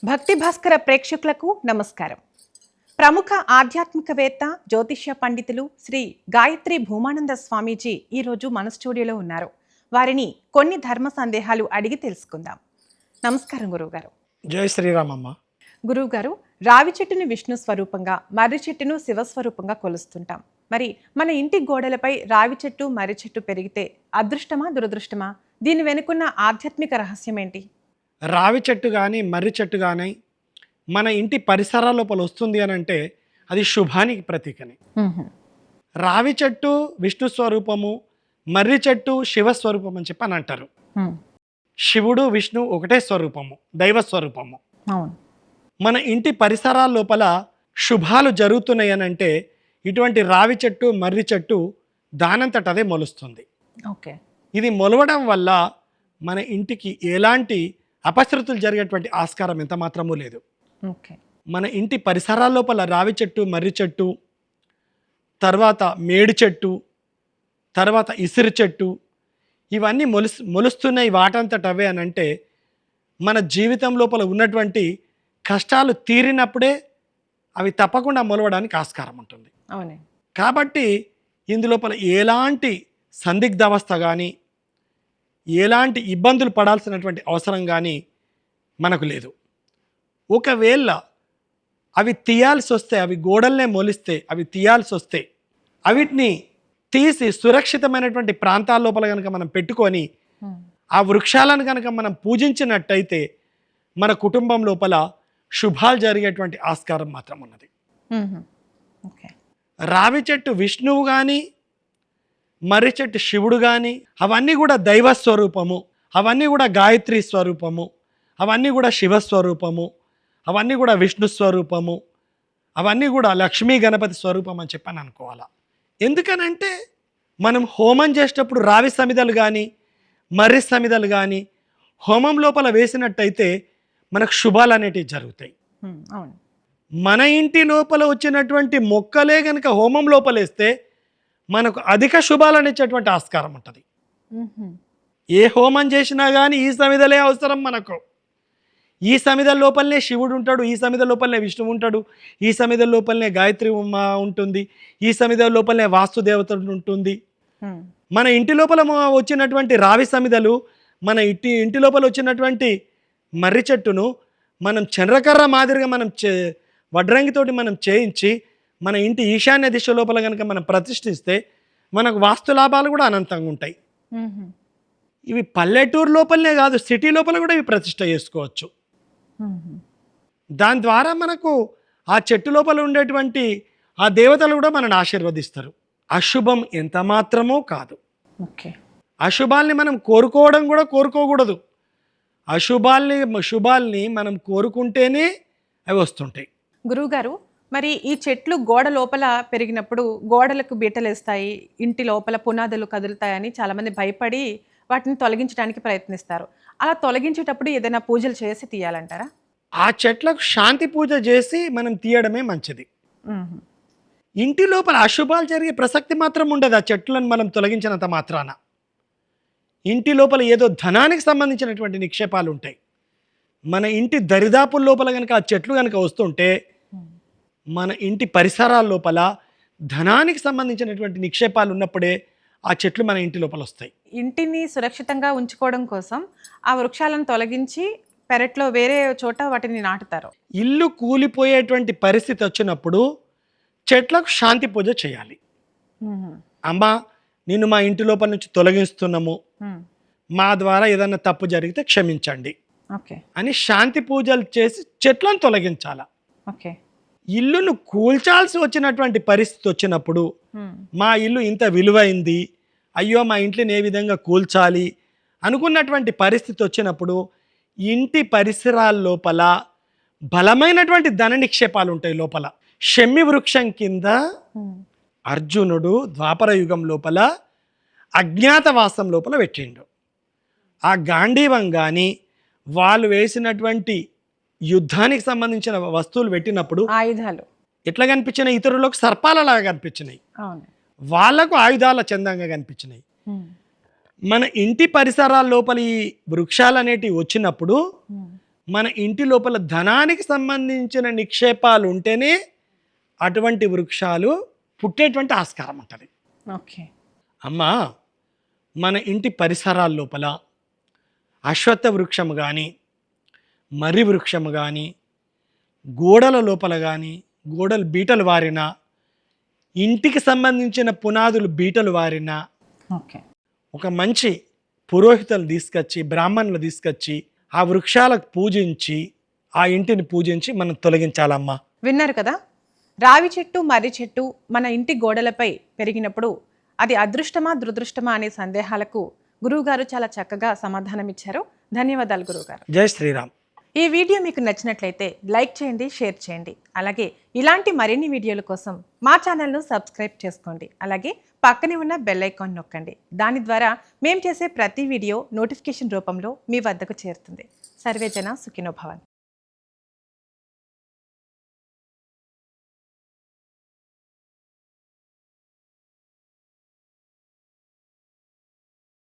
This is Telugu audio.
భక్తి భాస్కర ప్రేక్షకులకు నమస్కారం. ప్రముఖ ఆధ్యాత్మికవేత్త జ్యోతిష్య పండితులు శ్రీ గాయత్రి భూమానంద స్వామీజీ ఈరోజు మన స్టూడియోలో ఉన్నారు. వారిని కొన్ని ధర్మ సందేహాలు అడిగి తెలుసుకుందాం. నమస్కారం గురువుగారు. జై శ్రీరామమ్మ. గురువుగారు, రావి చెట్టును విష్ణు స్వరూపంగా, మర్రి చెట్టును శివస్వరూపంగా కొలుస్తుంటాం. మరి మన ఇంటి గోడలపై రావి చెట్టు, మర్రి చెట్టు పెరిగితే అదృష్టమా దురదృష్టమా? దీని వెనుకున్న ఆధ్యాత్మిక రహస్యం ఏంటి? రావి చెట్టు కానీ మర్రి చెట్టు కానీ మన ఇంటి పరిసరాల లోపల వస్తుంది అని అంటే అది శుభానికి ప్రతీకని. రావి చెట్టు విష్ణు స్వరూపము, మర్రి చెట్టు శివ స్వరూపం అని చెప్పి అని అంటారు. శివుడు విష్ణు ఒకటే స్వరూపము, దైవ స్వరూపము. మన ఇంటి పరిసరాల లోపల శుభాలు జరుగుతున్నాయి అని అంటే ఇటువంటి రావి చెట్టు మర్రి చెట్టు దానంతట అదే మొలుస్తుంది. ఓకే. ఇది మొలవడం వల్ల మన ఇంటికి ఎలాంటి అపశృతులు జరిగేటువంటి ఆస్కారం ఎంత మాత్రమూ లేదు. ఓకే. మన ఇంటి పరిసరాల లోపల రావి చెట్టు, మర్రి చెట్టు, తర్వాత మేడి చెట్టు, తర్వాత ఇసిరి చెట్టు, ఇవన్నీ మొలుస్తున్నాయి వాటంతట అవే అని అంటే మన జీవితం లోపల ఉన్నటువంటి కష్టాలు తీరినప్పుడే అవి తప్పకుండా మొలవడానికి ఆస్కారం ఉంటుంది. అవునే. కాబట్టి ఇందులోపల ఎలాంటి సందిగ్ధావస్థ కానీ ఎలాంటి ఇబ్బందులు పడాల్సినటువంటి అవసరం కానీ మనకు లేదు. ఒకవేళ అవి తీయాల్సి వస్తే, అవి గోడల్నే మొలిస్తే, అవి తీయాల్సి వస్తే అవిటిని తీసి సురక్షితమైనటువంటి ప్రాంతాల లోపల కనుక మనం పెట్టుకొని ఆ వృక్షాలను కనుక మనం పూజించినట్టయితే మన కుటుంబం లోపల శుభాలు జరిగేటువంటి ఆస్కారం మాత్రం ఉన్నది. రావి చెట్టు విష్ణువు కానీ మర్రి చెట్టు శివుడు కానీ అవన్నీ కూడా దైవ స్వరూపము, అవన్నీ కూడా గాయత్రి స్వరూపము, అవన్నీ కూడా శివస్వరూపము, అవన్నీ కూడా విష్ణు స్వరూపము, అవన్నీ కూడా లక్ష్మీ గణపతి స్వరూపం అని చెప్పని అనుకోవాలా. ఎందుకనంటే మనం హోమం చేసేటప్పుడు రావి సమిదలు కానీ మర్రి సమిదలు కానీ హోమం లోపల వేసినట్టయితే మనకు శుభాలు అనేటివి జరుగుతాయి. మన ఇంటి లోపల వచ్చినటువంటి మొక్కలే కనుక హోమం లోపల వేస్తే మనకు అధిక శుభాలు అనేటటువంటి ఆస్కారం ఉంటుంది. ఏ హోమం చేసినా కానీ ఈ సమిదలే అవసరం మనకు. ఈ సమిద లోపలనే శివుడు ఉంటాడు, ఈ సమిద లోపలనే విష్ణువు ఉంటాడు, ఈ సమిద లోపలనే గాయత్రి ఉంటుంది, ఈ సమిద లోపలనే వాస్తుదేవత ఉంటుంది. మన ఇంటి లోపల వచ్చినటువంటి రావి సమిదలు, మన ఇంటి లోపల వచ్చినటువంటి మర్రి చెట్టును మనం చంద్రకర్ర మాదిరిగా మనం వడ్రంగితోటి మనం చేయించి మన ఇంటి ఈశాన్య దిశ లోపల కనుక మనం ప్రతిష్ఠిస్తే మనకు వాస్తు లాభాలు కూడా అనంతంగా ఉంటాయి. ఇవి పల్లెటూరు లోపలనే కాదు, సిటీ లోపల కూడా ఇవి ప్రతిష్ఠ చేసుకోవచ్చు. దాని ద్వారా మనకు ఆ చెట్టు లోపల ఉండేటువంటి ఆ దేవతలు కూడా మనల్ని ఆశీర్వదిస్తారు. అశుభం ఎంత మాత్రమో కాదు. అశుభాల్ని మనం కోరుకోవడం కూడా కోరుకోకూడదు. శుభాల్ని మనం కోరుకుంటేనే అవి వస్తుంటాయి. గురువుగారు, మరి ఈ చెట్లు గోడ లోపల పెరిగినప్పుడు గోడలకు బీటలేస్తాయి, ఇంటి లోపల పునాదులు కదులుతాయని చాలామంది భయపడి వాటిని తొలగించడానికి ప్రయత్నిస్తారు. అలా తొలగించేటప్పుడు ఏదైనా పూజలు చేసి తీయాలంటారా? ఆ చెట్లకు శాంతి పూజ చేసి మనం తీయడమే మంచిది. ఇంటి లోపల అశుభాలు జరిగే ప్రసక్తి మాత్రం ఉండదు ఆ చెట్లను మనం తొలగించినంత మాత్రాన. ఇంటి లోపల ఏదో ధనానికి సంబంధించినటువంటి నిక్షేపాలు ఉంటాయి. మన ఇంటి దరిదాపుల లోపల కనుక ఆ చెట్లు కనుక వస్తుంటే మన ఇంటి పరిసరాల లోపల ధనానికి సంబంధించినటువంటి నిక్షేపాలు ఉన్నప్పుడే ఆ చెట్లు మన ఇంటి లోపల వస్తాయి. ఇంటిని సురక్షితంగా ఉంచుకోవడం కోసం ఆ వృక్షాలను తొలగించి పెరట్లో వేరే చోట వాటిని నాటుతారు. ఇల్లు కూలిపోయేటువంటి పరిస్థితి వచ్చినప్పుడు చెట్లకు శాంతి పూజ చేయాలి. అమ్మా, నిన్ను మా ఇంటి లోపల నుంచి తొలగిస్తున్నాము, మా ద్వారా ఏదైనా తప్పు జరిగితే క్షమించండి అని శాంతి పూజలు చేసి చెట్లను తొలగించాల. ఇల్లును కూల్చాల్సి వచ్చినటువంటి పరిస్థితి వచ్చినప్పుడు మా ఇల్లు ఇంత విలువైంది, అయ్యో మా ఇంట్లోని ఏ విధంగా కూల్చాలి అనుకున్నటువంటి పరిస్థితి వచ్చినప్పుడు ఇంటి పరిసరాల లోపల బలమైనటువంటి ధన నిక్షేపాలు ఉంటాయి. లోపల షమ్మి వృక్షం కింద అర్జునుడు ద్వాపర యుగం లోపల అజ్ఞాతవాసం లోపల పెట్టిండు. ఆ గాంధీవం కానీ వాళ్ళు వేసినటువంటి యుద్ధానికి సంబంధించిన వస్తువులు పెట్టినప్పుడు ఆయుధాలు ఎట్లా కనిపించినాయి? ఇతరులకు సర్పాలలాగా కనిపించినాయి, వాళ్లకు ఆయుధాల చందంగా కనిపించినాయి. మన ఇంటి పరిసరాల లోపల ఈ వృక్షాలు అనేటివి వచ్చినప్పుడు మన ఇంటి లోపల ధనానికి సంబంధించిన నిక్షేపాలు ఉంటేనే అటువంటి వృక్షాలు పుట్టేటువంటి ఆస్కారం ఉంటుంది. ఓకే. అమ్మా, మన ఇంటి పరిసరాల లోపల అశ్వత్థ వృక్షము కానీ, మర్రి వృక్షము కానీ, గోడల లోపల కానీ, గోడలు బీటలు వారిన, ఇంటికి సంబంధించిన పునాదులు బీటలు వారిన, ఓకే. ఒక మంచి పురోహితులు తీసుకొచ్చి, బ్రాహ్మణులు తీసుకొచ్చి ఆ వృక్షాలకు పూజించి, ఆ ఇంటిని పూజించి మనం తొలగించాలమ్మా. విన్నారు కదా, రావి చెట్టు మర్రి చెట్టు మన ఇంటి గోడలపై పెరిగినప్పుడు అది అదృష్టమా దురదృష్టమా అనే సందేహాలకు గురువుగారు చాలా చక్కగా సమాధానం ఇచ్చారు. ధన్యవాదాలు గురువుగారు. జై శ్రీరామ్. ఈ వీడియో మీకు నచ్చినట్లయితే లైక్ చేయండి, షేర్ చేయండి. అలాగే ఇలాంటి మరిన్ని వీడియోల కోసం మా ఛానల్ను సబ్స్క్రైబ్ చేసుకోండి. అలాగే పక్కనే ఉన్న బెల్ ఐకాన్ నొక్కండి. దాని ద్వారా మేము చేసే ప్రతి వీడియో నోటిఫికేషన్ రూపంలో మీ వద్దకు చేరుతుంది. సర్వేజన సుఖినో భవంతు.